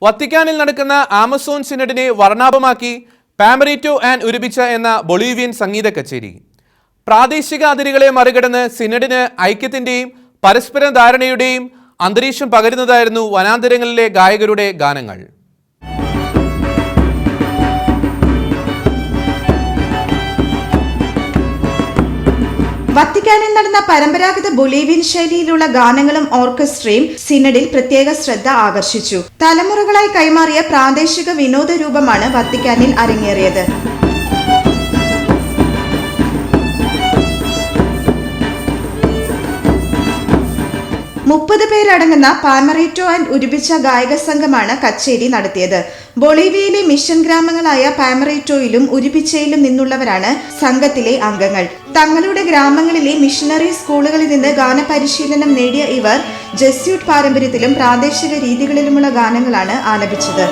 വത്തിക്കാനിൽ നടക്കുന്ന Amazon സിനഡിനെ വർണ്ണാഭമാക്കി പാമറേറ്റോ and ഉരുബിച്ച എന്ന Bolivian സംഗീത കച്ചേരി. പ്രാദേശിക അതിരുകളെ മറികടന്ന് സിനഡിന് ഐക്യത്തിന്റെയും പരസ്പര ധാരണയുടെയും അന്തരീക്ഷം പകരുന്നതായിരുന്നു വനാന്തരങ്ങളിലെ ഗായകരുടെ ഗാനങ്ങൾ. വത്തിക്കാനിൽ നടന്ന പരമ്പരാഗത ബൊളീവിയൻ ശൈലിയിലുള്ള ഗാനങ്ങളും ഓർക്കസ്ട്രയും സിനഡിൽ പ്രത്യേക ശ്രദ്ധ ആകർഷിച്ചു. തലമുറകളായി കൈമാറിയ പ്രാദേശിക വിനോദ രൂപമാണ് വത്തിക്കാനിൽ അരങ്ങേറിയത്. പേരടങ്ങുന്ന പാമറേറ്റോ ആൻഡ് ഉരുബിച്ച ഗായക സംഘമാണ് കച്ചേരി നടത്തിയത്. ബൊളീവിയയിലെ മിഷൻ ഗ്രാമങ്ങളായ പാമറേറ്റോയിലും ഉരുബിച്ചയിലും നിന്നുള്ളവരാണ് സംഘത്തിലെ അംഗങ്ങൾ. തങ്ങളുടെ ഗ്രാമങ്ങളിലെ മിഷണറി സ്കൂളുകളിൽ നിന്ന് ഗാനപരിശീലനം നേടിയ ഇവർ ജെസ്യൂട്ട് പാരമ്പര്യത്തിലും പ്രാദേശിക രീതികളിലുമുള്ള ഗാനങ്ങളാണ് ആലപിച്ചത്.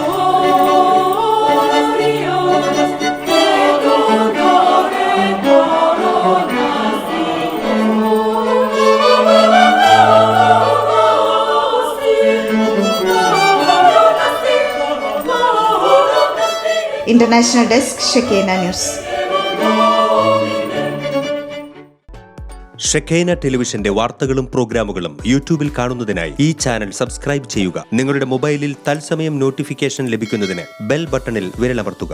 International desk, Shekinah news. Shekinah ടെലിവിഷന്റെ വാർത്തകളും പ്രോഗ്രാമുകളും യൂട്യൂബിൽ കാണുന്നതിനായി ഈ ചാനൽ സബ്സ്ക്രൈബ് ചെയ്യുക. നിങ്ങളുടെ മൊബൈലിൽ തത്സമയം നോട്ടിഫിക്കേഷൻ ലഭിക്കുന്നതിന് ബെൽ ബട്ടണിൽ വിരലമർത്തുക.